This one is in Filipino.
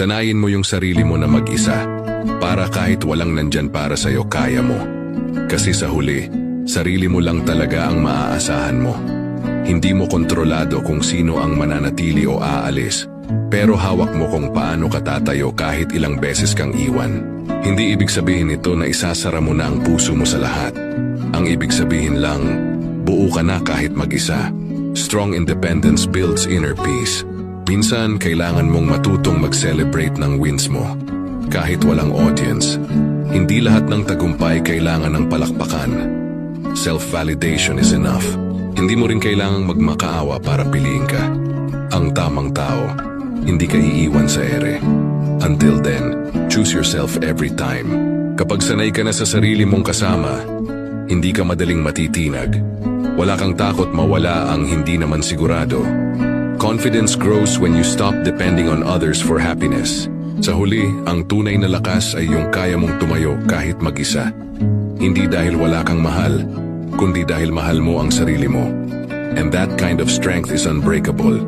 Sanayin mo yung sarili mo na mag-isa, para kahit walang nandyan para sa'yo, kaya mo. Kasi sa huli, sarili mo lang talaga ang maaasahan mo. Hindi mo kontrolado kung sino ang mananatili o aalis, pero hawak mo kung paano ka tatayo kahit ilang beses kang iwan. Hindi ibig sabihin ito na isasara mo na ang puso mo sa lahat. Ang ibig sabihin lang, buo ka na kahit mag-isa. Strong independence builds inner peace. Minsan, kailangan mong matutong mag-celebrate ng wins mo. Kahit walang audience, hindi lahat ng tagumpay kailangan ng palakpakan. Self-validation is enough. Hindi mo rin kailangang magmakaawa para piliin ka. Ang tamang tao, hindi ka iiwan sa ere. Until then, choose yourself every time. Kapag sanay ka na sa sarili mong kasama, hindi ka madaling matitinag. Wala kang takot mawala ang hindi naman sigurado. Confidence grows when you stop depending on others for happiness. Sa huli, ang tunay na lakas ay yung kaya mong tumayo kahit mag-isa. Hindi dahil wala kang mahal, kundi dahil mahal mo ang sarili mo. And that kind of strength is unbreakable.